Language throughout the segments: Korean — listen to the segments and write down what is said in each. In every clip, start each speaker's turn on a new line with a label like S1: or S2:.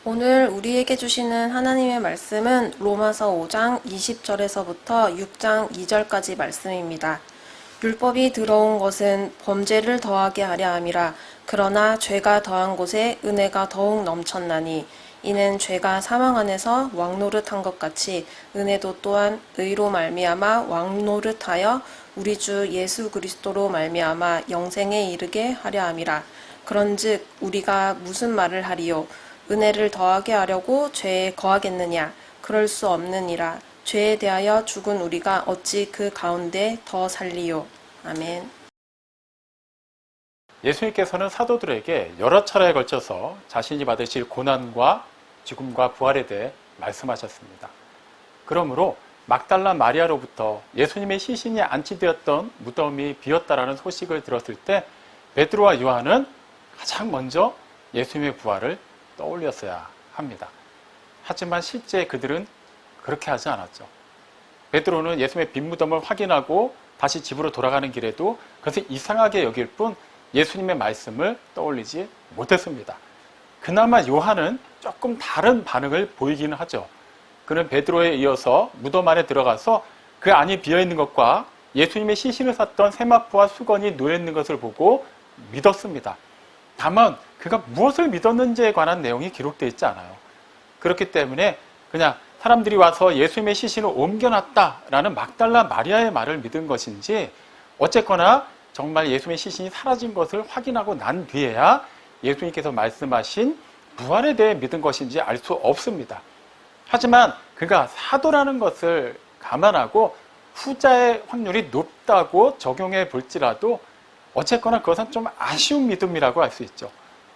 S1: 오늘 우리에게 주시는 하나님의 말씀은 로마서 5장 20절에서부터 6장 2절까지 말씀입니다. 율법이 들어온 것은 범죄를 더하게 하려 함이라. 그러나 죄가 더한 곳에 은혜가 더욱 넘쳤나니 이는 죄가 사망 안에서 왕노릇한 것 같이 은혜도 또한 의로 말미암아 왕노릇하여 우리 주 예수 그리스도로 말미암아 영생에 이르게 하려 함이라. 그런즉 우리가 무슨 말을 하리요? 은혜를 더하게 하려고 죄에 거하겠느냐? 그럴 수 없느니라. 죄에 대하여 죽은 우리가 어찌 그 가운데 더 살리요? 아멘.
S2: 예수님께서는 사도들에게 여러 차례에 걸쳐서 자신이 받으실 고난과 죽음과 부활에 대해 말씀하셨습니다. 그러므로 막달라 마리아로부터 예수님의 시신이 안치되었던 무덤이 비었다라는 소식을 들었을 때 베드로와 요한은 가장 먼저 예수님의 부활을 떠올렸어야 합니다. 하지만 실제 그들은 그렇게 하지 않았죠. 베드로는 예수님의 빈 무덤을 확인하고 다시 집으로 돌아가는 길에도 그것을 이상하게 여길 뿐 예수님의 말씀을 떠올리지 못했습니다. 그나마 요한은 조금 다른 반응을 보이기는 하죠. 그는 베드로에 이어서 무덤 안에 들어가서 그 안이 비어있는 것과 예수님의 시신을 쌌던 세마포와 수건이 놓여있는 것을 보고 믿었습니다. 다만 그가 무엇을 믿었는지에 관한 내용이 기록되어 있지 않아요. 그렇기 때문에 그냥 사람들이 와서 예수님의 시신을 옮겨놨다라는 막달라 마리아의 말을 믿은 것인지 어쨌거나 정말 예수님의 시신이 사라진 것을 확인하고 난 뒤에야 예수님께서 말씀하신 부활에 대해 믿은 것인지 알 수 없습니다. 하지만 그가 사도라는 것을 감안하고 후자의 확률이 높다고 적용해 볼지라도 어쨌거나 그것은 좀 아쉬운 믿음이라고 할 수 있죠.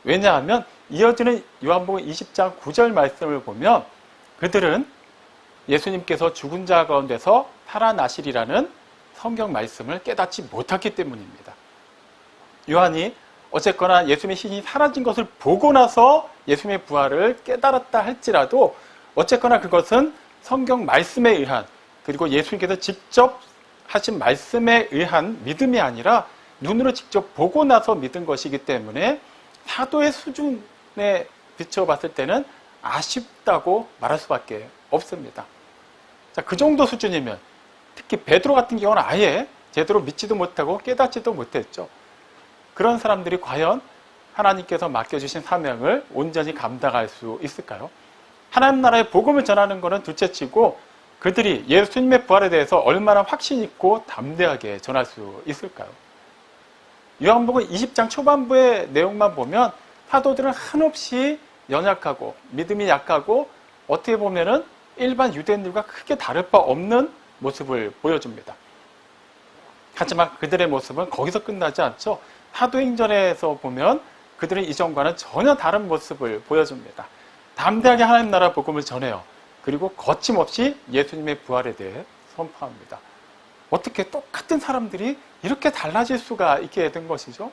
S2: 왜냐하면 이어지는 요한복음 20장 9절 말씀을 보면 그들은 예수님께서 죽은 자 가운데서 살아나시리라는 성경 말씀을 깨닫지 못했기 때문입니다. 요한이 어쨌거나 예수님의 신이 사라진 것을 보고 나서 예수님의 부활을 깨달았다 할지라도 어쨌거나 그것은 성경 말씀에 의한 그리고 예수님께서 직접 하신 말씀에 의한 믿음이 아니라 눈으로 직접 보고 나서 믿은 것이기 때문에 사도의 수준에 비춰봤을 때는 아쉽다고 말할 수밖에 없습니다. 자, 그 정도 수준이면 특히 베드로 같은 경우는 아예 제대로 믿지도 못하고 깨닫지도 못했죠. 그런 사람들이 과연 하나님께서 맡겨주신 사명을 온전히 감당할 수 있을까요? 하나님 나라의 복음을 전하는 것은 둘째치고 그들이 예수님의 부활에 대해서 얼마나 확신 있고 담대하게 전할 수 있을까요? 요한복음 20장 초반부의 내용만 보면 사도들은 한없이 연약하고 믿음이 약하고 어떻게 보면은 일반 유대인들과 크게 다를 바 없는 모습을 보여줍니다. 하지만 그들의 모습은 거기서 끝나지 않죠. 사도행전에서 보면 그들은 이전과는 전혀 다른 모습을 보여줍니다. 담대하게 하나님 나라 복음을 전해요. 그리고 거침없이 예수님의 부활에 대해 선포합니다. 어떻게 똑같은 사람들이 이렇게 달라질 수가 있게 된 것이죠?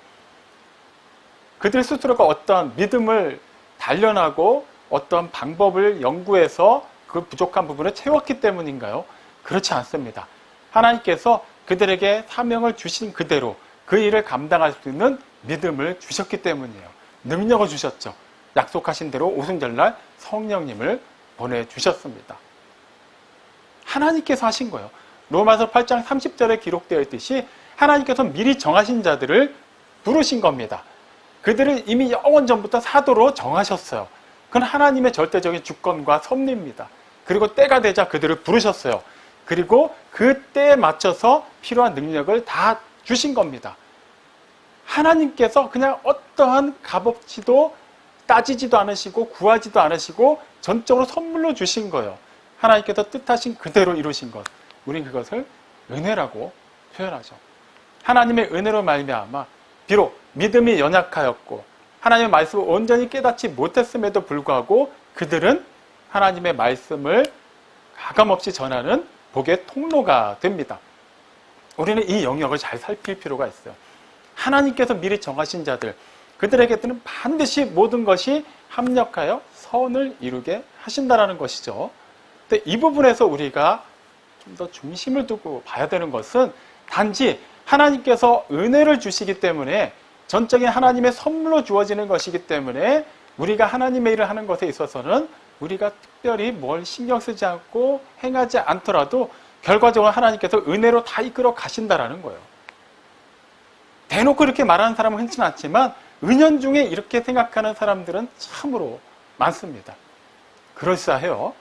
S2: 그들 스스로가 어떤 믿음을 단련하고 어떤 방법을 연구해서 그 부족한 부분을 채웠기 때문인가요? 그렇지 않습니다. 하나님께서 그들에게 사명을 주신 그대로 그 일을 감당할 수 있는 믿음을 주셨기 때문이에요. 능력을 주셨죠. 약속하신 대로 오순절날 성령님을 보내주셨습니다. 하나님께서 하신 거예요. 로마서 8장 30절에 기록되어 있듯이 하나님께서 미리 정하신 자들을 부르신 겁니다. 그들을 이미 영원 전부터 사도로 정하셨어요. 그건 하나님의 절대적인 주권과 섭리입니다. 그리고 때가 되자 그들을 부르셨어요. 그리고 그 때에 맞춰서 필요한 능력을 다 주신 겁니다. 하나님께서 그냥 어떠한 값없이도 따지지도 않으시고 구하지도 않으시고 전적으로 선물로 주신 거예요. 하나님께서 뜻하신 그대로 이루신 것. 우리는 그것을 은혜라고 표현하죠. 하나님의 은혜로 말미암아 비록 믿음이 연약하였고 하나님의 말씀을 온전히 깨닫지 못했음에도 불구하고 그들은 하나님의 말씀을 가감없이 전하는 복의 통로가 됩니다. 우리는 이 영역을 잘 살필 필요가 있어요. 하나님께서 미리 정하신 자들, 그들에게는 반드시 모든 것이 합력하여 선을 이루게 하신다는 것이죠. 근데 이 부분에서 우리가 좀 더 중심을 두고 봐야 되는 것은 단지 하나님께서 은혜를 주시기 때문에 전적인 하나님의 선물로 주어지는 것이기 때문에 우리가 하나님의 일을 하는 것에 있어서는 우리가 특별히 뭘 신경 쓰지 않고 행하지 않더라도 결과적으로 하나님께서 은혜로 다 이끌어 가신다라는 거예요. 대놓고 이렇게 말하는 사람은 흔치는 않지만 은연중에 이렇게 생각하는 사람들은 참으로 많습니다. 그럴싸해요.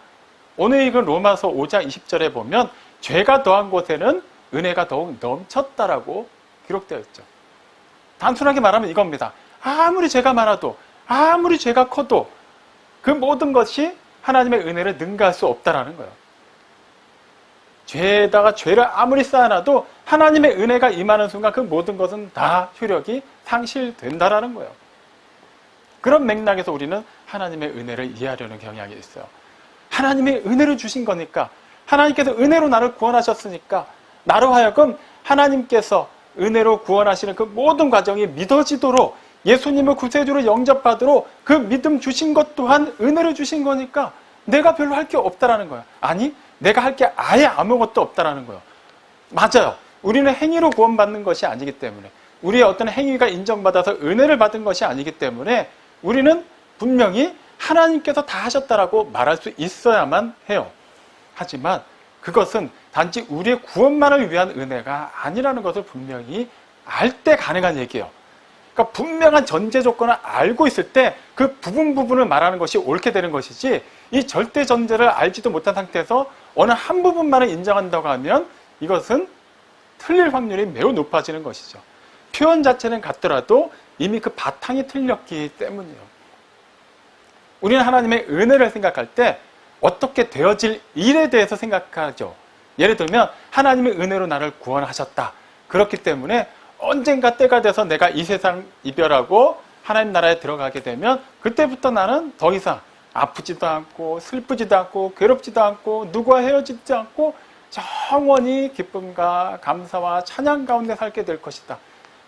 S2: 오늘 읽은 로마서 5장 20절에 보면 죄가 더한 곳에는 은혜가 더욱 넘쳤다라고 기록되어 있죠. 단순하게 말하면 이겁니다. 아무리 죄가 많아도 아무리 죄가 커도 그 모든 것이 하나님의 은혜를 능가할 수 없다라는 거예요. 죄에다가 죄를 아무리 쌓아놔도 하나님의 은혜가 임하는 순간 그 모든 것은 다 효력이 상실된다라는 거예요. 그런 맥락에서 우리는 하나님의 은혜를 이해하려는 경향이 있어요. 하나님의 은혜를 주신 거니까, 하나님께서 은혜로 나를 구원하셨으니까 나로 하여금 하나님께서 은혜로 구원하시는 그 모든 과정이 믿어지도록 예수님을 구세주로 영접하도록 그 믿음 주신 것 또한 은혜를 주신 거니까 내가 별로 할 게 없다라는 거예요. 아니, 내가 할 게 아예 아무것도 없다라는 거예요. 맞아요. 우리는 행위로 구원받는 것이 아니기 때문에, 우리의 어떤 행위가 인정받아서 은혜를 받은 것이 아니기 때문에 우리는 분명히 하나님께서 다 하셨다라고 말할 수 있어야만 해요. 하지만 그것은 단지 우리의 구원만을 위한 은혜가 아니라는 것을 분명히 알 때 가능한 얘기예요. 그러니까 분명한 전제 조건을 알고 있을 때 그 부분을 말하는 것이 옳게 되는 것이지, 이 절대 전제를 알지도 못한 상태에서 어느 한 부분만을 인정한다고 하면 이것은 틀릴 확률이 매우 높아지는 것이죠. 표현 자체는 같더라도 이미 그 바탕이 틀렸기 때문이에요. 우리는 하나님의 은혜를 생각할 때 어떻게 되어질 일에 대해서 생각하죠. 예를 들면 하나님의 은혜로 나를 구원하셨다. 그렇기 때문에 언젠가 때가 돼서 내가 이 세상 이별하고 하나님 나라에 들어가게 되면 그때부터 나는 더 이상 아프지도 않고 슬프지도 않고 괴롭지도 않고 누구와 헤어지지 않고 영원히 기쁨과 감사와 찬양 가운데 살게 될 것이다.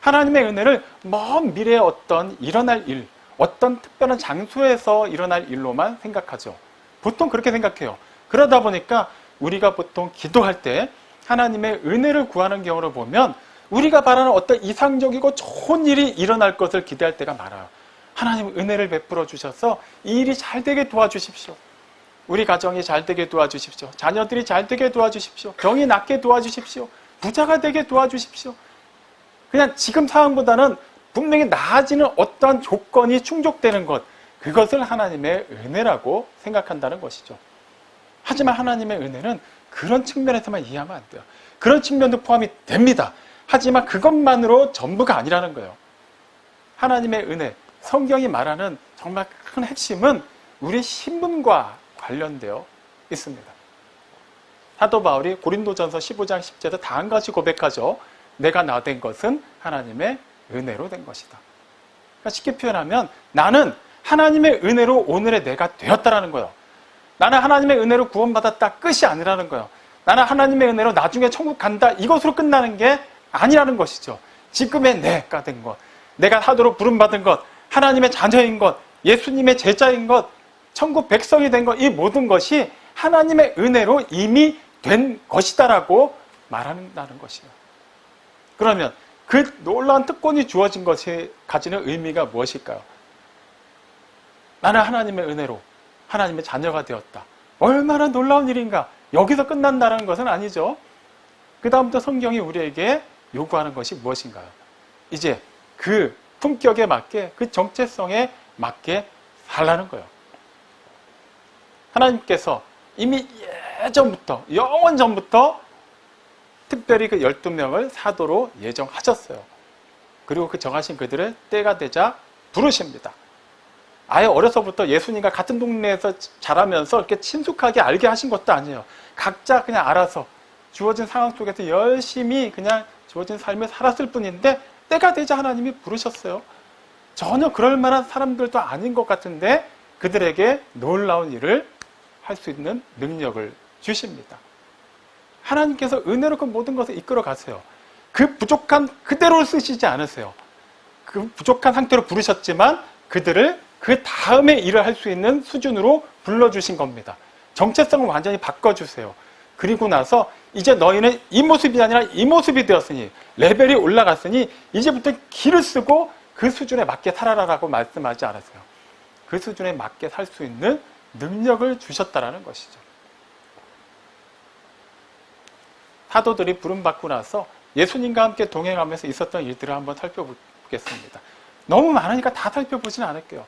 S2: 하나님의 은혜를 먼 미래에 어떤 일어날 일, 어떤 특별한 장소에서 일어날 일로만 생각하죠. 보통 그렇게 생각해요. 그러다 보니까 우리가 보통 기도할 때 하나님의 은혜를 구하는 경우를 보면 우리가 바라는 어떤 이상적이고 좋은 일이 일어날 것을 기대할 때가 많아요. 하나님 은혜를 베풀어 주셔서 이 일이 잘 되게 도와주십시오. 우리 가정이 잘 되게 도와주십시오. 자녀들이 잘 되게 도와주십시오. 병이 낫게 도와주십시오. 부자가 되게 도와주십시오. 그냥 지금 상황보다는 분명히 나아지는 어떠한 조건이 충족되는 것, 그것을 하나님의 은혜라고 생각한다는 것이죠. 하지만 하나님의 은혜는 그런 측면에서만 이해하면 안 돼요. 그런 측면도 포함이 됩니다. 하지만 그것만으로 전부가 아니라는 거예요. 하나님의 은혜, 성경이 말하는 정말 큰 핵심은 우리의 신분과 관련되어 있습니다. 사도 바울이 고린도전서 15장 10절에서 다 한 가지 고백하죠. 내가 나 된 것은 하나님의 은혜로 된 것이다. 그러니까 쉽게 표현하면 나는 하나님의 은혜로 오늘의 내가 되었다라는 거예요. 나는 하나님의 은혜로 구원받았다 끝이 아니라는 거예요. 나는 하나님의 은혜로 나중에 천국 간다 이것으로 끝나는 게 아니라는 것이죠. 지금의 내가 된 것, 내가 사도로 부름받은 것, 하나님의 자녀인 것, 예수님의 제자인 것, 천국 백성이 된 것, 이 모든 것이 하나님의 은혜로 이미 된 것이다라고 말한다는 것이에요. 그러면 그 놀라운 특권이 주어진 것이 가지는 의미가 무엇일까요? 나는 하나님의 은혜로 하나님의 자녀가 되었다. 얼마나 놀라운 일인가. 여기서 끝난다는 것은 아니죠. 그 다음부터 성경이 우리에게 요구하는 것이 무엇인가요? 이제 그 품격에 맞게, 그 정체성에 맞게 살라는 거예요. 하나님께서 이미 예전부터, 영원 전부터 특별히 그 12명을 사도로 예정하셨어요. 그리고 그 정하신 그들을 때가 되자 부르십니다. 아예 어려서부터 예수님과 같은 동네에서 자라면서 이렇게 친숙하게 알게 하신 것도 아니에요. 각자 그냥 알아서 주어진 상황 속에서 열심히 그냥 주어진 삶을 살았을 뿐인데 때가 되자 하나님이 부르셨어요. 전혀 그럴 만한 사람들도 아닌 것 같은데 그들에게 놀라운 일을 할 수 있는 능력을 주십니다. 하나님께서 은혜로 그 모든 것을 이끌어 가세요. 그 부족한 그대로를 쓰시지 않으세요. 그 부족한 상태로 부르셨지만 그들을 그 다음에 일을 할 수 있는 수준으로 불러주신 겁니다. 정체성을 완전히 바꿔주세요. 그리고 나서 이제 너희는 이 모습이 아니라 이 모습이 되었으니 레벨이 올라갔으니 이제부터 길을 쓰고 그 수준에 맞게 살아라라고 말씀하지 않았어요. 그 수준에 맞게 살 수 있는 능력을 주셨다라는 것이죠. 사도들이 부름받고 나서 예수님과 함께 동행하면서 있었던 일들을 한번 살펴보겠습니다. 너무 많으니까 다 살펴보지는 않을게요.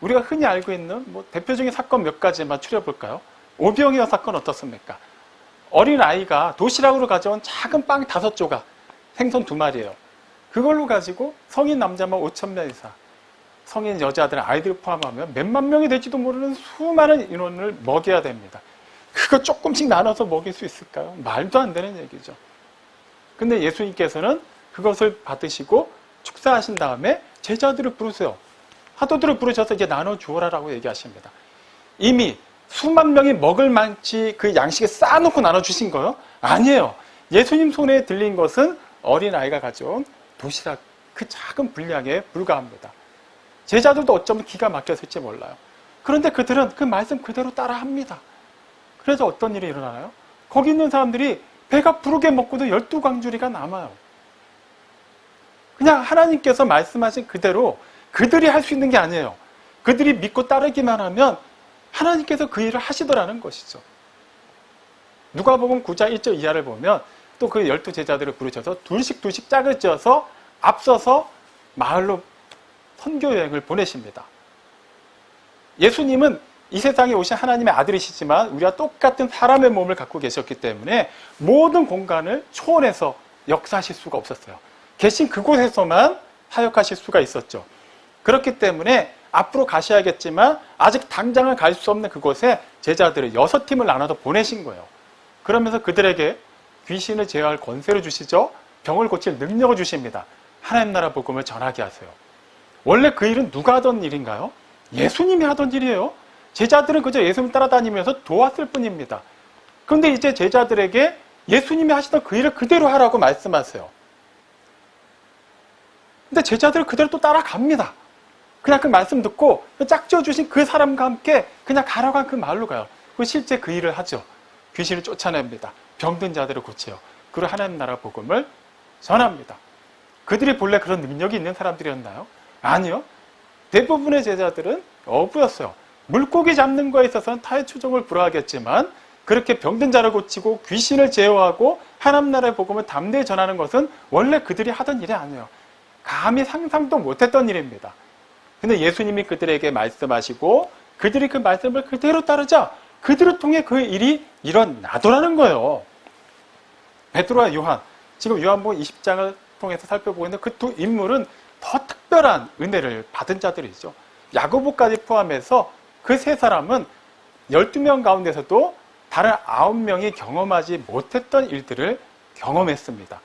S2: 우리가 흔히 알고 있는 대표적인 사건 몇 가지만 추려볼까요? 오병이어 사건 어떻습니까? 어린 아이가 도시락으로 가져온 작은 빵 5조각, 생선 2마리예요. 그걸로 가지고 성인 남자만 5,000명 이상, 성인 여자들, 아이들 포함하면 몇만 명이 될지도 모르는 수많은 인원을 먹여야 됩니다. 그거 조금씩 나눠서 먹일 수 있을까요? 말도 안 되는 얘기죠. 근데 예수님께서는 그것을 받으시고 축사하신 다음에 제자들을 부르세요. 사도들을 부르셔서 이제 나눠주어라라고 얘기하십니다. 이미 수만 명이 먹을 만치 그 양식에 쌓아놓고 나눠주신 거예요? 아니에요. 예수님 손에 들린 것은 어린아이가 가져온 도시락 그 작은 분량에 불과합니다. 제자들도 어쩌면 기가 막혔을지 몰라요. 그런데 그들은 그 말씀 그대로 따라합니다. 그래서 어떤 일이 일어나나요? 거기 있는 사람들이 배가 부르게 먹고도 12광주리가 남아요. 그냥 하나님께서 말씀하신 그대로 그들이 할 수 있는 게 아니에요. 그들이 믿고 따르기만 하면 하나님께서 그 일을 하시더라는 것이죠. 누가복음 9장 1절 이하를 보면 또 그 12제자들을 부르셔서 둘씩 짝을 지어서 앞서서 마을로 선교 여행을 보내십니다. 예수님은 이 세상에 오신 하나님의 아들이시지만 우리와 똑같은 사람의 몸을 갖고 계셨기 때문에 모든 공간을 초월해서 역사하실 수가 없었어요. 계신 그곳에서만 사역하실 수가 있었죠. 그렇기 때문에 앞으로 가셔야겠지만 아직 당장은 갈 수 없는 그곳에 제자들을 6팀을 나눠서 보내신 거예요. 그러면서 그들에게 귀신을 제어할 권세를 주시죠. 병을 고칠 능력을 주십니다. 하나님 나라 복음을 전하게 하세요. 원래 그 일은 누가 하던 일인가요? 예수님이 하던 일이에요. 제자들은 그저 예수님 따라다니면서 도왔을 뿐입니다. 그런데 이제 제자들에게 예수님이 하시던 그 일을 그대로 하라고 말씀하세요. 근데 제자들은 그대로 또 따라갑니다. 그냥 그 말씀 듣고 짝지어주신 그 사람과 함께 그냥 가라고 한 그 마을로 가요. 그리고 실제 그 일을 하죠. 귀신을 쫓아냅니다. 병든 자들을 고쳐요. 그리고 하나님 나라 복음을 전합니다. 그들이 본래 그런 능력이 있는 사람들이었나요? 아니요. 대부분의 제자들은 어부였어요. 물고기 잡는 거에 있어서는 타의 추종을 불허하겠지만 그렇게 병든 자를 고치고 귀신을 제어하고 하나님 나라의 복음을 담대히 전하는 것은 원래 그들이 하던 일이 아니에요. 감히 상상도 못했던 일입니다. 근데 예수님이 그들에게 말씀하시고 그들이 그 말씀을 그대로 따르자 그들을 통해 그 일이 일어나더라는 거예요. 베드로와 요한, 지금 요한복음 20장을 통해서 살펴보고 있는 그 두 인물은 더 특별한 은혜를 받은 자들이죠. 야고보까지 포함해서 그 세 사람은 12명 가운데서도 다른 9명이 경험하지 못했던 일들을 경험했습니다.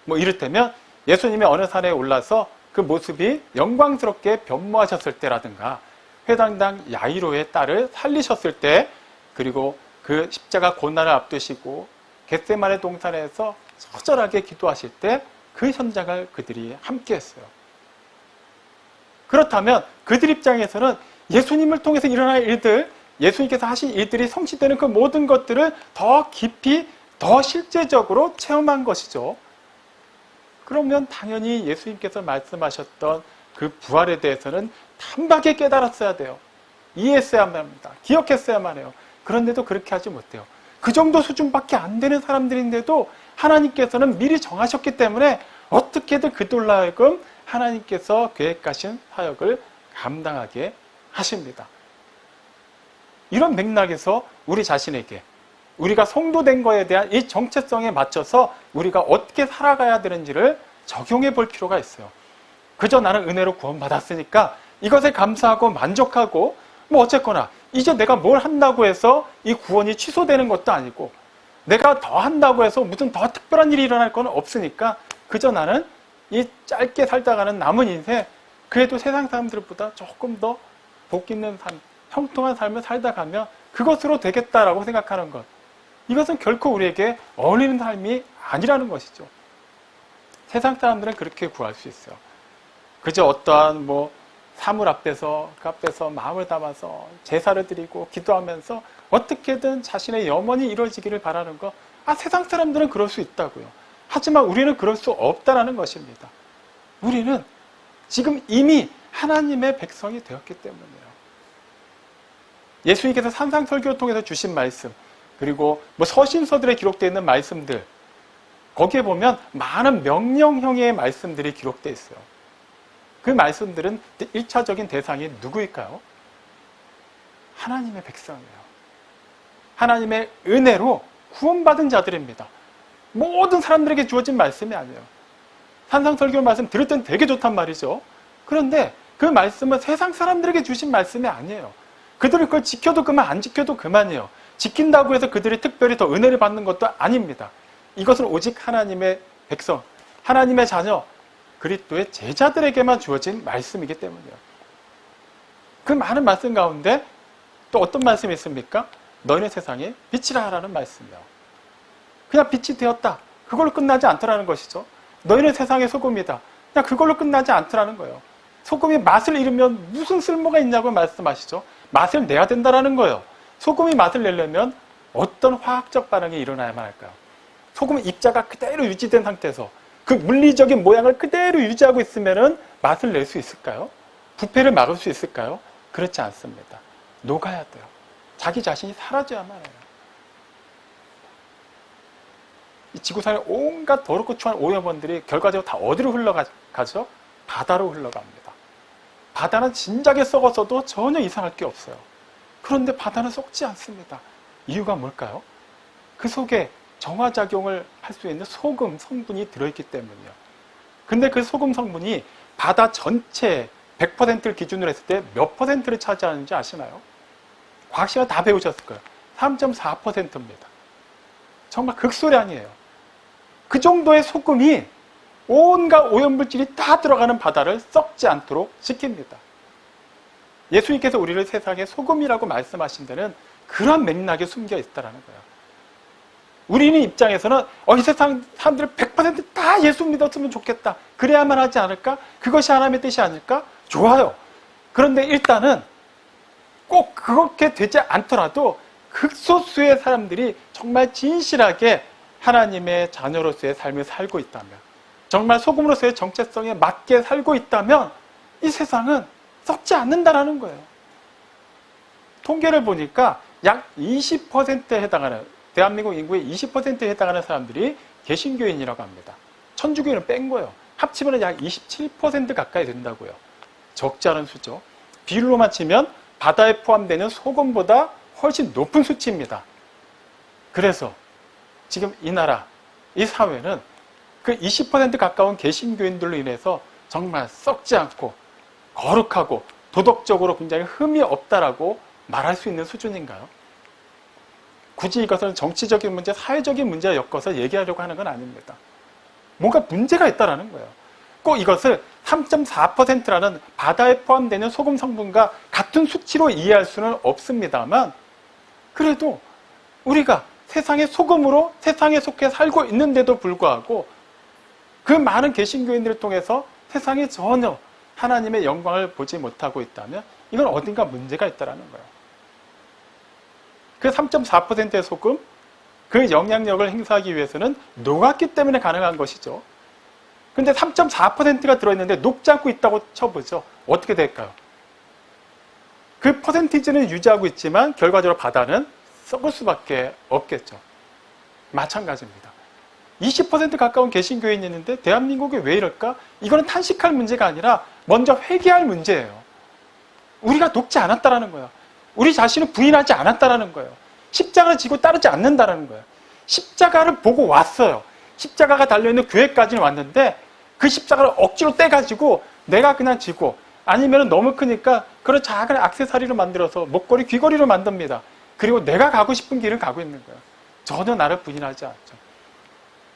S2: 이를테면 예수님이 어느 산에 올라서 그 모습이 영광스럽게 변모하셨을 때라든가 회당당 야이로의 딸을 살리셨을 때 그리고 그 십자가 고난을 앞두시고 겟세마네 동산에서 처절하게 기도하실 때 그 현장을 그들이 함께 했어요. 그렇다면 그들 입장에서는 예수님을 통해서 일어날 일들, 예수님께서 하신 일들이 성취되는 그 모든 것들을 더 깊이, 더 실제적으로 체험한 것이죠. 그러면 당연히 예수님께서 말씀하셨던 그 부활에 대해서는 단박에 깨달았어야 돼요. 이해했어야만 합니다. 기억했어야만 해요. 그런데도 그렇게 하지 못해요. 그 정도 수준밖에 안 되는 사람들인데도 하나님께서는 미리 정하셨기 때문에 어떻게든 그들로 하여금 하나님께서 계획하신 사역을 감당하게 하십니다. 이런 맥락에서 우리 자신에게 우리가 성도된 거에 대한 이 정체성에 맞춰서 우리가 어떻게 살아가야 되는지를 적용해 볼 필요가 있어요. 그저 나는 은혜로 구원받았으니까 이것에 감사하고 만족하고 어쨌거나 이제 내가 뭘 한다고 해서 이 구원이 취소되는 것도 아니고 내가 더 한다고 해서 무슨 더 특별한 일이 일어날 건 없으니까 그저 나는 이 짧게 살다가는 남은 인생 그래도 세상 사람들보다 조금 더 복 있는 삶, 형통한 삶을 살다 가면 그것으로 되겠다라고 생각하는 것, 이것은 결코 우리에게 어울리는 삶이 아니라는 것이죠. 세상 사람들은 그렇게 구할 수 있어요. 그저 어떠한 사물 앞에서 그 앞에서 마음을 담아서 제사를 드리고 기도하면서 어떻게든 자신의 염원이 이루어지기를 바라는 것, 세상 사람들은 그럴 수 있다고요. 하지만 우리는 그럴 수 없다라는 것입니다. 우리는 지금 이미 하나님의 백성이 되었기 때문이에요. 예수님께서 산상설교를 통해서 주신 말씀, 그리고 뭐 서신서들에 기록되어 있는 말씀들, 거기에 보면 많은 명령형의 말씀들이 기록되어 있어요. 그 말씀들은 1차적인 대상이 누구일까요? 하나님의 백성이에요. 하나님의 은혜로 구원받은 자들입니다. 모든 사람들에게 주어진 말씀이 아니에요. 산상설교 말씀 들을 땐 되게 좋단 말이죠. 그런데 그 말씀은 세상 사람들에게 주신 말씀이 아니에요. 그들이 그걸 지켜도 그만, 안 지켜도 그만이에요. 지킨다고 해서 그들이 특별히 더 은혜를 받는 것도 아닙니다. 이것은 오직 하나님의 백성, 하나님의 자녀, 그리스도의 제자들에게만 주어진 말씀이기 때문이에요. 그 많은 말씀 가운데 또 어떤 말씀이 있습니까? 너희는 세상에 빛이라 하라는 말씀이에요. 그냥 빛이 되었다. 그걸로 끝나지 않더라는 것이죠. 너희는 세상의 소금이다. 그냥 그걸로 끝나지 않더라는 거예요. 소금이 맛을 잃으면 무슨 쓸모가 있냐고 말씀하시죠. 맛을 내야 된다라는 거예요. 소금이 맛을 내려면 어떤 화학적 반응이 일어나야만 할까요? 소금의 입자가 그대로 유지된 상태에서 그 물리적인 모양을 그대로 유지하고 있으면 맛을 낼 수 있을까요? 부패를 막을 수 있을까요? 그렇지 않습니다. 녹아야 돼요. 자기 자신이 사라져야만 해요. 이 지구상의 온갖 더럽고 추한 오염원들이 결과적으로 다 어디로 흘러가죠? 바다로 흘러갑니다. 바다는 진작에 썩었어도 전혀 이상할 게 없어요. 그런데 바다는 썩지 않습니다. 이유가 뭘까요? 그 속에 정화작용을 할 수 있는 소금 성분이 들어있기 때문이에요. 근데 그 소금 성분이 바다 전체 100%를 기준으로 했을 때 몇 퍼센트를 차지하는지 아시나요? 과학 시간 다 배우셨을 거예요. 3.4%입니다. 정말 극소량이에요. 그 정도의 소금이 온갖 오염물질이 다 들어가는 바다를 썩지 않도록 시킵니다. 예수님께서 우리를 세상의 소금이라고 말씀하신 데는 그런 맥락이 숨겨 있다는 거예요. 우리는 입장에서는 이 세상 사람들이 100% 예수 믿었으면 좋겠다. 그래야만 하지 않을까? 그것이 하나님의 뜻이 아닐까? 좋아요. 그런데 일단은 꼭 그렇게 되지 않더라도 극소수의 사람들이 정말 진실하게 하나님의 자녀로서의 삶을 살고 있다면, 정말 소금으로서의 정체성에 맞게 살고 있다면 이 세상은 썩지 않는다라는 거예요. 통계를 보니까 약 20%에 해당하는, 대한민국 인구의 20%에 해당하는 사람들이 개신교인이라고 합니다. 천주교인은 뺀 거예요. 합치면 약 27% 가까이 된다고요. 적지 않은 수죠. 비율로만 치면 바다에 포함되는 소금보다 훨씬 높은 수치입니다. 그래서 지금 이 나라, 이 사회는 그 20% 가까운 개신교인들로 인해서 정말 썩지 않고 거룩하고 도덕적으로 굉장히 흠이 없다라고 말할 수 있는 수준인가요? 굳이 이것은 정치적인 문제, 사회적인 문제와 엮어서 얘기하려고 하는 건 아닙니다. 뭔가 문제가 있다는 거예요. 꼭 이것을 3.4%라는 바다에 포함되는 소금 성분과 같은 수치로 이해할 수는 없습니다만, 그래도 우리가 세상의 소금으로 세상에 속해 살고 있는데도 불구하고 그 많은 개신교인들을 통해서 세상에 전혀 하나님의 영광을 보지 못하고 있다면 이건 어딘가 문제가 있다는 거예요. 그 3.4%의 소금, 그 영향력을 행사하기 위해서는 녹았기 때문에 가능한 것이죠. 근데 3.4%가 들어있는데 녹지 않고 있다고 쳐보죠. 어떻게 될까요? 그 퍼센티지는 유지하고 있지만 결과적으로 바다는 썩을 수밖에 없겠죠. 마찬가지입니다. 20% 가까운 개신교인이 있는데 대한민국이 왜 이럴까? 이거는 탄식할 문제가 아니라 먼저 회개할 문제예요. 우리가 녹지 않았다라는 거예요. 우리 자신을 부인하지 않았다라는 거예요. 십자가를 지고 따르지 않는다라는 거예요. 십자가를 보고 왔어요. 십자가가 달려있는 교회까지는 왔는데 그 십자가를 억지로 떼가지고 내가 그냥 지고, 아니면 너무 크니까 그런 작은 액세서리로 만들어서 목걸이, 귀걸이로 만듭니다. 그리고 내가 가고 싶은 길을 가고 있는 거예요. 전혀 나를 부인하지 않죠.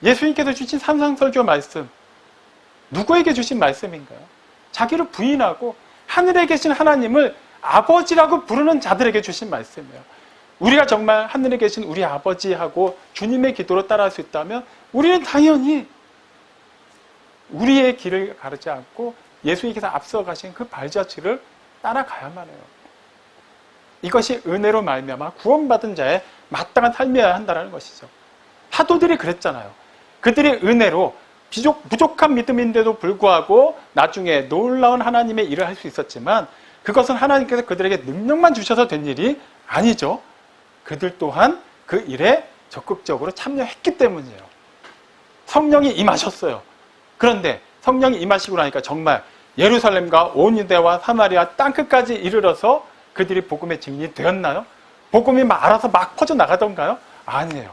S2: 예수님께서 주신 산상설교 말씀, 누구에게 주신 말씀인가요? 자기를 부인하고 하늘에 계신 하나님을 아버지라고 부르는 자들에게 주신 말씀이에요. 우리가 정말 하늘에 계신 우리 아버지하고 주님의 기도로 따라할 수 있다면 우리는 당연히 우리의 길을 가르지 않고 예수님께서 앞서 가신 그 발자취를 따라가야만 해요. 이것이 은혜로 말미암아 구원받은 자의 마땅한 삶이어야 한다는 것이죠. 사도들이 그랬잖아요. 그들이 은혜로 부족한 믿음인데도 불구하고 나중에 놀라운 하나님의 일을 할 수 있었지만 그것은 하나님께서 그들에게 능력만 주셔서 된 일이 아니죠. 그들 또한 그 일에 적극적으로 참여했기 때문이에요. 성령이 임하셨어요. 그런데 성령이 임하시고 나니까 정말 예루살렘과 온 유대와 사마리아 땅끝까지 이르러서 그들이 복음의 증인이 되었나요? 복음이 알아서 막 퍼져나가던가요? 아니에요.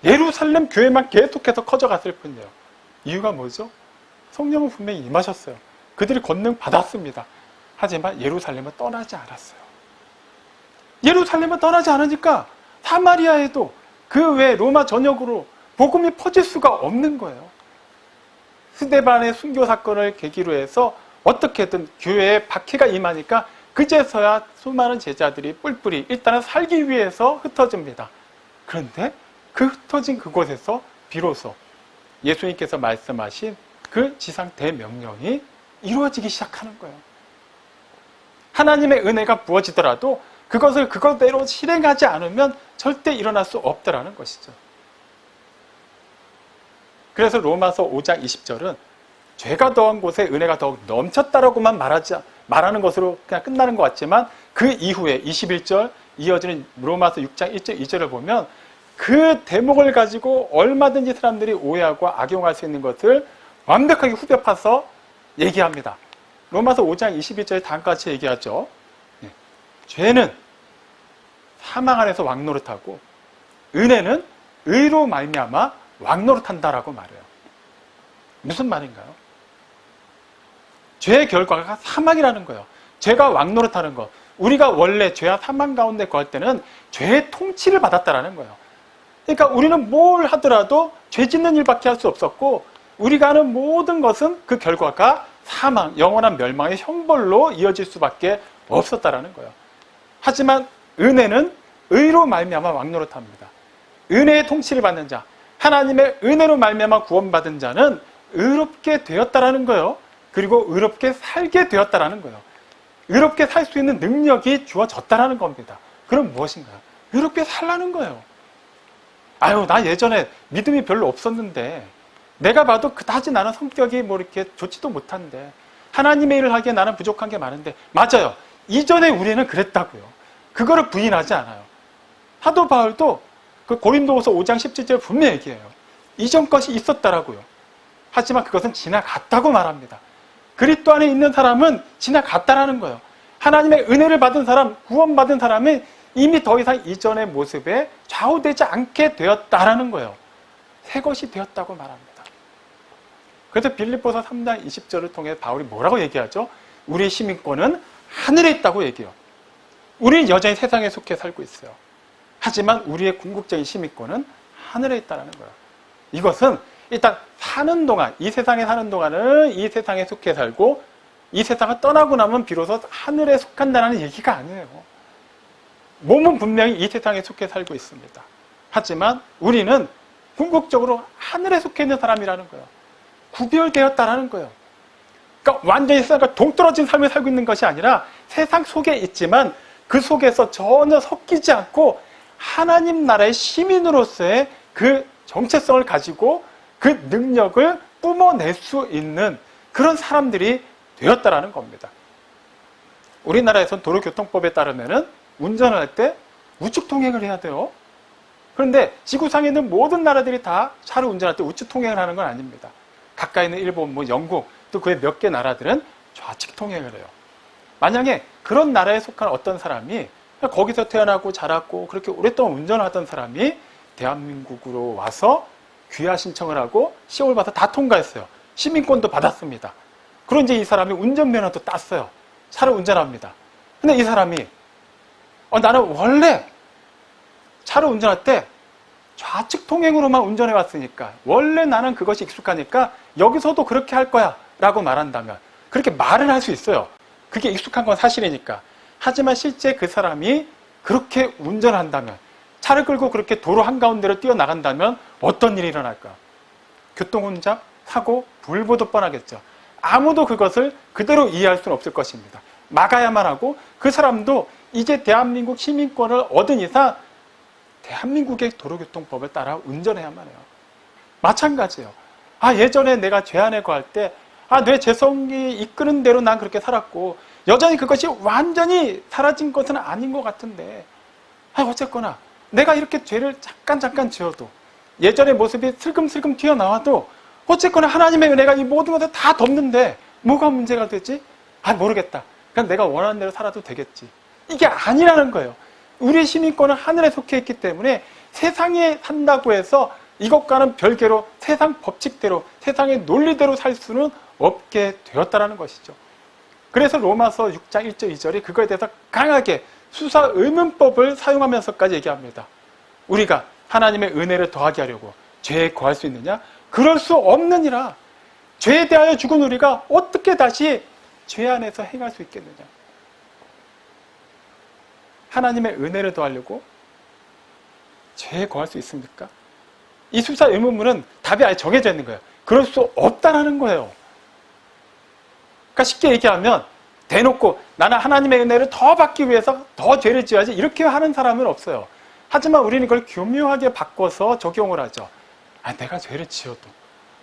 S2: 예루살렘 교회만 계속해서 커져갔을 뿐이에요. 이유가 뭐죠? 성령은 분명히 임하셨어요. 그들이 권능 받았습니다. 하지만 예루살렘은 떠나지 않았어요. 예루살렘은 떠나지 않으니까 사마리아에도 그 외 로마 전역으로 복음이 퍼질 수가 없는 거예요. 스데반의 순교 사건을 계기로 해서 어떻게든 교회에 박해가 임하니까 그제서야 수많은 제자들이 뿔뿔이 일단은 살기 위해서 흩어집니다. 그런데 그 흩어진 그곳에서 비로소 예수님께서 말씀하신 그 지상 대명령이 이루어지기 시작하는 거예요. 하나님의 은혜가 부어지더라도 그것을 그것대로 실행하지 않으면 절대 일어날 수 없다라는 것이죠. 그래서 로마서 5장 20절은 죄가 더한 곳에 은혜가 더욱 넘쳤다라고만 말하는 것으로 그냥 끝나는 것 같지만 그 이후에 21절 이어지는 로마서 6장 1절 2절을 보면 그 대목을 가지고 얼마든지 사람들이 오해하고 악용할 수 있는 것을 완벽하게 후벼 파서 얘기합니다. 로마서 5장 21절에 다음같이 얘기하죠. 죄는 사망 안에서 왕노릇하고 은혜는 의로 말미암아 왕노릇한다라고 말해요. 무슨 말인가요? 죄의 결과가 사망이라는 거예요. 죄가 왕노릇하는 것. 우리가 원래 죄와 사망 가운데 거할 때는 죄의 통치를 받았다라는 거예요. 그러니까 우리는 뭘 하더라도 죄 짓는 일밖에 할 수 없었고 우리가 하는 모든 것은 그 결과가 사망, 영원한 멸망의 형벌로 이어질 수밖에 없었다라는 거예요. 하지만 은혜는 의로 말미암아 왕노릇합니다. 은혜의 통치를 받는 자, 하나님의 은혜로 말미암아 구원받은 자는 의롭게 되었다라는 거예요. 그리고 의롭게 살게 되었다라는 거예요. 의롭게 살 수 있는 능력이 주어졌다라는 겁니다. 그럼 무엇인가요? 의롭게 살라는 거예요. 아유, 나 예전에 믿음이 별로 없었는데 내가 봐도 그다지 나는 성격이 뭐 이렇게 좋지도 못한데 하나님의 일을 하기에 나는 부족한 게 많은데 맞아요. 이전에 우리는 그랬다고요. 그거를 부인하지 않아요. 사도 바울도 그 고린도후서 5장 17절 분명히 얘기해요. 이전 것이 있었다라고요. 하지만 그것은 지나갔다고 말합니다. 그리스도 안에 있는 사람은 지나갔다라는 거예요. 하나님의 은혜를 받은 사람, 구원받은 사람은 이미 더 이상 이전의 모습에 좌우되지 않게 되었다라는 거예요. 새 것이 되었다고 말합니다. 그래서 빌립보서 3장 20절을 통해 바울이 뭐라고 얘기하죠? 우리의 시민권은 하늘에 있다고 얘기해요. 우리는 여전히 세상에 속해 살고 있어요. 하지만 우리의 궁극적인 시민권은 하늘에 있다는 거예요. 이것은 일단 사는 동안, 이 세상에 사는 동안은 이 세상에 속해 살고 이 세상을 떠나고 나면 비로소 하늘에 속한다는 얘기가 아니에요. 몸은 분명히 이 세상에 속해 살고 있습니다. 하지만 우리는 궁극적으로 하늘에 속해 있는 사람이라는 거예요. 구별되었다라는 거예요. 그러니까 완전히 세상과 동떨어진 삶을 살고 있는 것이 아니라 세상 속에 있지만 그 속에서 전혀 섞이지 않고 하나님 나라의 시민으로서의 그 정체성을 가지고 그 능력을 뿜어낼 수 있는 그런 사람들이 되었다라는 겁니다. 우리나라에선 도로교통법에 따르면은 운전을 할 때 우측 통행을 해야 돼요. 그런데 지구상에 있는 모든 나라들이 다 차를 운전할 때 우측 통행을 하는 건 아닙니다. 가까이 있는 일본, 영국, 또 그 몇 개 나라들은 좌측 통행을 해요. 만약에 그런 나라에 속한 어떤 사람이 거기서 태어나고 자랐고 그렇게 오랫동안 운전을 하던 사람이 대한민국으로 와서 귀화 신청을 하고 시험을 봐서 다 통과했어요. 시민권도 받았습니다. 그럼 이제 이 사람이 운전면허도 땄어요. 차를 운전합니다. 근데 이 사람이 나는 원래 차를 운전할 때 좌측 통행으로만 운전해 왔으니까 원래 나는 그것이 익숙하니까 여기서도 그렇게 할 거야 라고 말한다면 그렇게 말을 할 수 있어요. 그게 익숙한 건 사실이니까. 하지만 실제 그 사람이 그렇게 운전한다면 차를 끌고 그렇게 도로 한가운데로 뛰어나간다면 어떤 일이 일어날까? 교통혼잡, 사고, 불보도 뻔하겠죠. 아무도 그것을 그대로 이해할 수는 없을 것입니다. 막아야만 하고 그 사람도 이제 대한민국 시민권을 얻은 이상 대한민국의 도로교통법을 따라 운전해야만 해요. 마찬가지예요. 예전에 내가 죄 안에 거할 때 내 죄성이 이끄는 대로 난 그렇게 살았고 여전히 그것이 완전히 사라진 것은 아닌 것 같은데 어쨌거나 내가 이렇게 죄를 잠깐 지어도 예전의 모습이 슬금슬금 튀어나와도 어쨌거나 하나님의 은혜가 이 모든 것을 다 덮는데 뭐가 문제가 되지? 모르겠다. 그냥 내가 원하는 대로 살아도 되겠지. 이게 아니라는 거예요. 우리의 시민권은 하늘에 속해 있기 때문에 세상에 산다고 해서 이것과는 별개로 세상 법칙대로 세상의 논리대로 살 수는 없게 되었다는 것이죠. 그래서 로마서 6장 1절 2절이 그거에 대해서 강하게 수사 의문법을 사용하면서까지 얘기합니다. 우리가 하나님의 은혜를 더하게 하려고 죄에 거할 수 있느냐? 그럴 수 없느니라. 죄에 대하여 죽은 우리가 어떻게 다시 죄 안에서 행할 수 있겠느냐? 하나님의 은혜를 더하려고 죄에 거할 수 있습니까? 이 수사 의문문은 답이 아예 정해져 있는 거예요. 그럴 수 없다라는 거예요. 그러니까 쉽게 얘기하면 대놓고 나는 하나님의 은혜를 더 받기 위해서 더 죄를 지어야지 이렇게 하는 사람은 없어요. 하지만 우리는 이걸 교묘하게 바꿔서 적용을 하죠. 내가 죄를 지어도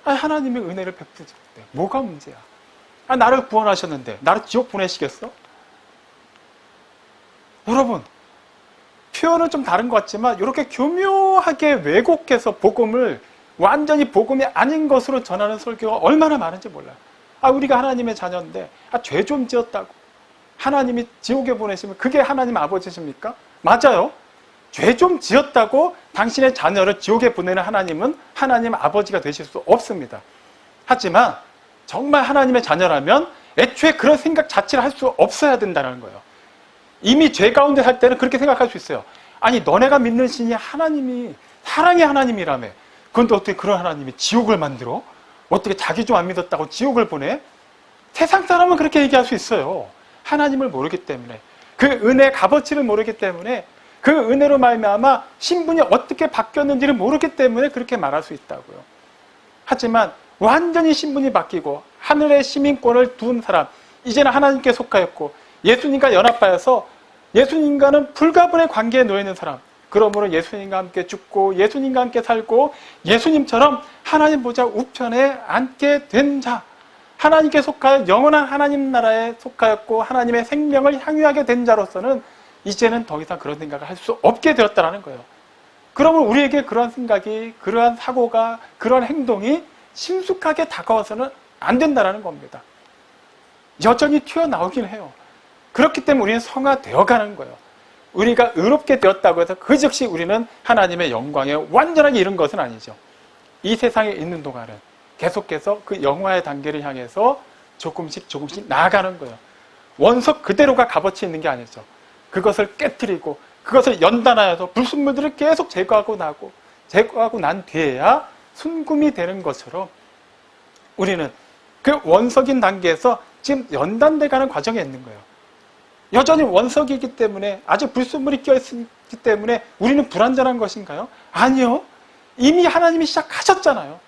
S2: 하나님의 은혜를 베푸지 못해. 뭐가 문제야? 나를 구원하셨는데 나를 지옥 보내시겠어? 여러분, 표현은 좀 다른 것 같지만 이렇게 교묘하게 왜곡해서 복음을 완전히 복음이 아닌 것으로 전하는 설교가 얼마나 많은지 몰라요. 우리가 하나님의 자녀인데 죄 좀 지었다고 하나님이 지옥에 보내시면 그게 하나님 아버지십니까? 맞아요. 죄 좀 지었다고 당신의 자녀를 지옥에 보내는 하나님은 하나님 아버지가 되실 수 없습니다. 하지만 정말 하나님의 자녀라면 애초에 그런 생각 자체를 할 수 없어야 된다는 거예요. 이미 죄 가운데 살 때는 그렇게 생각할 수 있어요. 너네가 믿는 신이 하나님이 사랑의 하나님이라며. 그런데 어떻게 그런 하나님이 지옥을 만들어? 어떻게 자기 좀 안 믿었다고 지옥을 보내? 세상 사람은 그렇게 얘기할 수 있어요. 하나님을 모르기 때문에, 그 은혜의 값어치를 모르기 때문에, 그 은혜로 말미암아 신분이 어떻게 바뀌었는지를 모르기 때문에 그렇게 말할 수 있다고요. 하지만 완전히 신분이 바뀌고 하늘의 시민권을 둔 사람, 이제는 하나님께 속하였고 예수님과 연합하여서 예수님과는 불가분의 관계에 놓여 있는 사람, 그러므로 예수님과 함께 죽고 예수님과 함께 살고 예수님처럼 하나님 보좌 우편에 앉게 된 자, 하나님께 속하여 영원한 하나님 나라에 속하였고 하나님의 생명을 향유하게 된 자로서는 이제는 더 이상 그런 생각을 할 수 없게 되었다는 거예요. 그러면 우리에게 그러한 생각이, 그러한 사고가, 그러한 행동이 심숙하게 다가와서는 안 된다는 겁니다. 여전히 튀어나오긴 해요. 그렇기 때문에 우리는 성화되어 가는 거예요. 우리가 의롭게 되었다고 해서 그 즉시 우리는 하나님의 영광에 완전하게 이른 것은 아니죠. 이 세상에 있는 동안은 계속해서 그 영화의 단계를 향해서 조금씩 나아가는 거예요. 원석 그대로가 값어치 있는 게 아니죠. 그것을 깨트리고 그것을 연단하여서 불순물들을 계속 제거하고 난 뒤에야 순금이 되는 것처럼 우리는 그 원석인 단계에서 지금 연단돼 가는 과정에 있는 거예요. 여전히 원석이기 때문에 아주 불순물이 껴있기 때문에 우리는 불완전한 것인가요? 아니요. 이미 하나님이 시작하셨잖아요.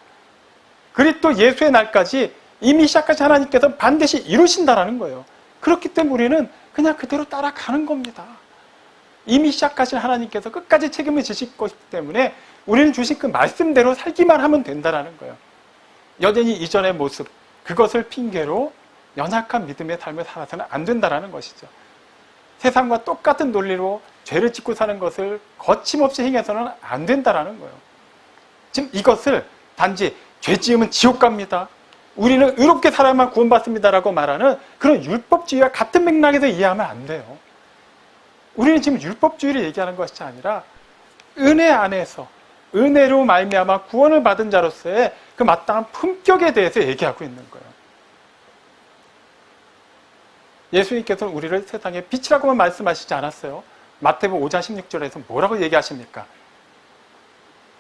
S2: 그리고 예수의 날까지 이미 시작하신 하나님께서 반드시 이루신다라는 거예요. 그렇기 때문에 우리는 그냥 그대로 따라가는 겁니다. 이미 시작하신 하나님께서 끝까지 책임을 지실 것이기 때문에 우리는 주신 그 말씀대로 살기만 하면 된다라는 거예요. 여전히 이전의 모습, 그것을 핑계로 연약한 믿음의 삶을 살아서는 안 된다라는 것이죠. 세상과 똑같은 논리로 죄를 짓고 사는 것을 거침없이 행해서는 안 된다라는 거예요. 지금 이것을 단지 죄 지으면 지옥 갑니다, 우리는 의롭게 살아야만 구원받습니다라고 말하는 그런 율법주의와 같은 맥락에서 이해하면 안 돼요. 우리는 지금 율법주의를 얘기하는 것이 아니라 은혜 안에서 은혜로 말미암아 구원을 받은 자로서의 그 마땅한 품격에 대해서 얘기하고 있는 거예요. 예수님께서는 우리를 세상의 빛이라고만 말씀하시지 않았어요. 마태복음 5장 16절에서 뭐라고 얘기하십니까?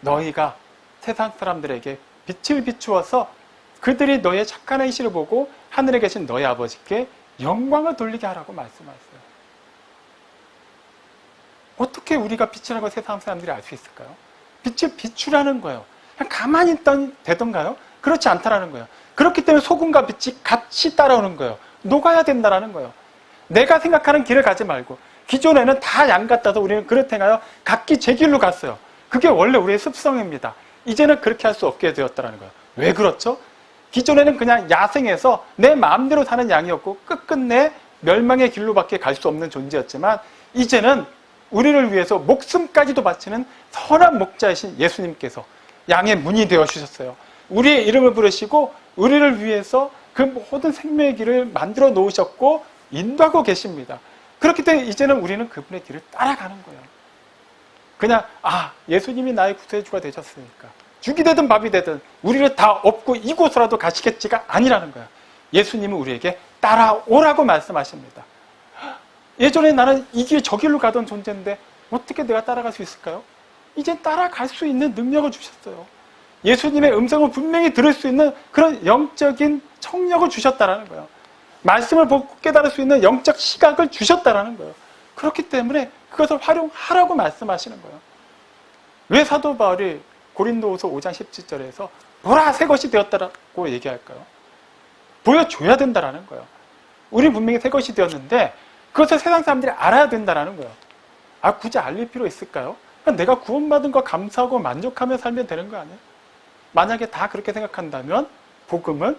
S2: 너희가 세상 사람들에게 빛을 비추어서 그들이 너의 착한 행실을 보고 하늘에 계신 너희 아버지께 영광을 돌리게 하라고 말씀하셨어요. 어떻게 우리가 빛이라는 걸 세상 사람들이 알 수 있을까요? 빛을 비추라는 거예요. 그냥 가만히 있던 되던가요? 그렇지 않다라는 거예요. 그렇기 때문에 소금과 빛이 같이 따라오는 거예요. 녹아야 된다라는 거예요. 내가 생각하는 길을 가지 말고, 기존에는 다 양 같아서 우리는 그릇 행하여 각기 제 길로 갔어요. 그게 원래 우리의 습성입니다. 이제는 그렇게 할 수 없게 되었다는 거예요. 왜 그렇죠? 기존에는 그냥 야생에서 내 마음대로 사는 양이었고 끝끝내 멸망의 길로밖에 갈 수 없는 존재였지만 이제는 우리를 위해서 목숨까지도 바치는 선한 목자이신 예수님께서 양의 문이 되어 주셨어요. 우리의 이름을 부르시고 우리를 위해서 그 모든 생명의 길을 만들어 놓으셨고 인도하고 계십니다. 그렇기 때문에 이제는 우리는 그분의 길을 따라가는 거예요. 그냥 예수님이 나의 구세주가 되셨으니까 죽이 되든 밥이 되든 우리를 다 업고 이곳으로라도 가시겠지가 아니라는 거예요. 예수님은 우리에게 따라오라고 말씀하십니다. 예전에 나는 이 길 저 길로 가던 존재인데 어떻게 내가 따라갈 수 있을까요? 이제 따라갈 수 있는 능력을 주셨어요. 예수님의 음성을 분명히 들을 수 있는 그런 영적인 청력을 주셨다라는 거예요. 말씀을 보고 깨달을 수 있는 영적 시각을 주셨다라는 거예요. 그렇기 때문에 그것을 활용하라고 말씀하시는 거예요. 왜 사도 바울이 고린도후서 5장 17절에서 보라 새 것이 되었다라고 얘기할까요? 보여줘야 된다라는 거예요. 우리 분명히 새 것이 되었는데 그것을 세상 사람들이 알아야 된다라는 거예요. 굳이 알릴 필요 있을까요? 그냥 내가 구원받은 거 감사하고 만족하며 살면 되는 거 아니에요? 만약에 다 그렇게 생각한다면 복음은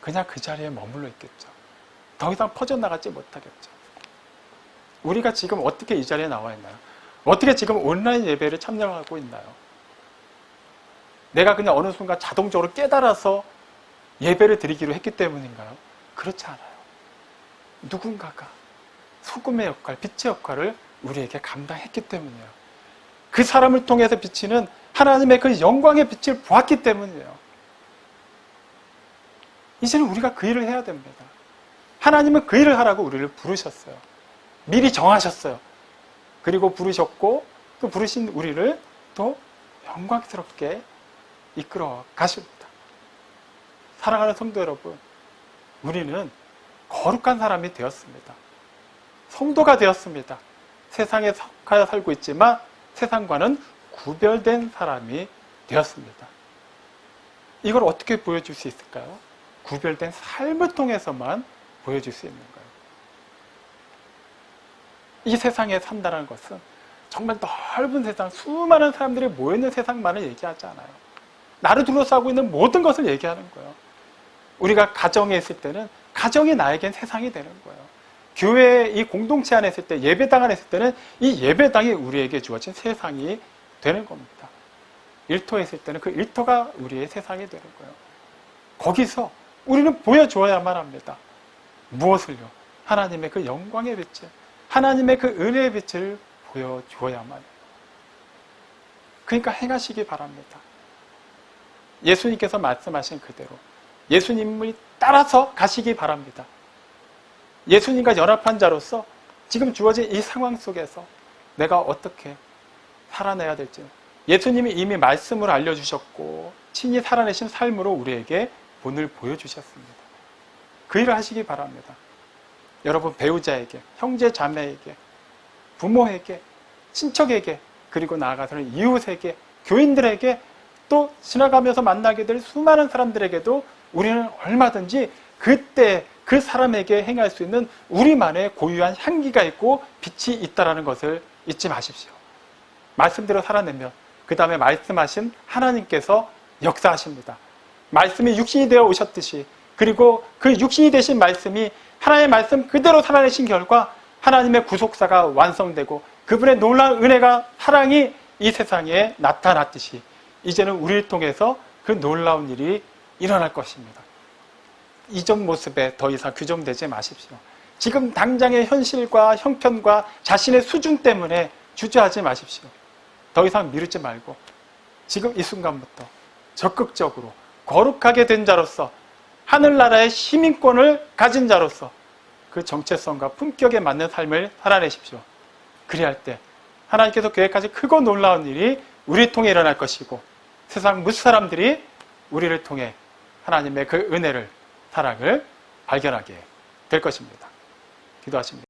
S2: 그냥 그 자리에 머물러 있겠죠. 더 이상 퍼져나가지 못하겠죠. 우리가 지금 어떻게 이 자리에 나와 있나요? 어떻게 지금 온라인 예배를 참여하고 있나요? 내가 그냥 어느 순간 자동적으로 깨달아서 예배를 드리기로 했기 때문인가요? 그렇지 않아요. 누군가가 소금의 역할, 빛의 역할을 우리에게 감당했기 때문이에요. 그 사람을 통해서 비치는 하나님의 그 영광의 빛을 보았기 때문이에요. 이제는 우리가 그 일을 해야 됩니다. 하나님은 그 일을 하라고 우리를 부르셨어요. 미리 정하셨어요. 그리고 부르셨고 또 부르신 우리를 또 영광스럽게 이끌어 가십니다. 사랑하는 성도 여러분, 우리는 거룩한 사람이 되었습니다. 성도가 되었습니다. 세상에 속하여 살고 있지만 세상과는 구별된 사람이 되었습니다. 이걸 어떻게 보여줄 수 있을까요? 구별된 삶을 통해서만 보여줄 수 있는 거예요. 이 세상에 산다는 것은 정말 넓은 세상, 수많은 사람들이 모여있는 세상만을 얘기하지 않아요. 나를 둘러싸고 있는 모든 것을 얘기하는 거예요. 우리가 가정에 있을 때는 가정이 나에겐 세상이 되는 거예요. 교회 이 공동체 안에 있을 때, 예배당 안에 있을 때는 이 예배당이 우리에게 주어진 세상이 되는 겁니다. 일터에 있을 때는 그 일터가 우리의 세상이 되는 거예요. 거기서 우리는 보여줘야만 합니다. 무엇을요? 하나님의 그 영광의 빛을, 하나님의 그 은혜의 빛을 보여줘야만 해요. 그러니까 행하시기 바랍니다. 예수님께서 말씀하신 그대로 예수님을 따라서 가시기 바랍니다. 예수님과 연합한 자로서 지금 주어진 이 상황 속에서 내가 어떻게 살아내야 될지 예수님이 이미 말씀을 알려주셨고 친히 살아내신 삶으로 우리에게 본을 보여주셨습니다. 그 일을 하시기 바랍니다. 여러분 배우자에게, 형제 자매에게, 부모에게, 친척에게, 그리고 나아가서는 이웃에게, 교인들에게, 또 지나가면서 만나게 될 수많은 사람들에게도 우리는 얼마든지 그때 그 사람에게 행할 수 있는 우리만의 고유한 향기가 있고 빛이 있다는 것을 잊지 마십시오. 말씀대로 살아내면 그 다음에 말씀하신 하나님께서 역사하십니다. 말씀이 육신이 되어 오셨듯이, 그리고 그 육신이 되신 말씀이 하나님의 말씀 그대로 살아내신 결과 하나님의 구속사가 완성되고 그분의 놀라운 은혜가, 사랑이 이 세상에 나타났듯이 이제는 우리를 통해서 그 놀라운 일이 일어날 것입니다. 이전 모습에 더 이상 규정되지 마십시오. 지금 당장의 현실과 형편과 자신의 수준 때문에 주저하지 마십시오. 더 이상 미루지 말고 지금 이 순간부터 적극적으로 거룩하게 된 자로서, 하늘나라의 시민권을 가진 자로서 그 정체성과 품격에 맞는 삶을 살아내십시오. 그리할 때 하나님께서 계획하신 크고 놀라운 일이 우리를 통해 일어날 것이고 세상 무수 사람들이 우리를 통해 하나님의 그 은혜를, 사랑을 발견하게 될 것입니다. 기도하십니다.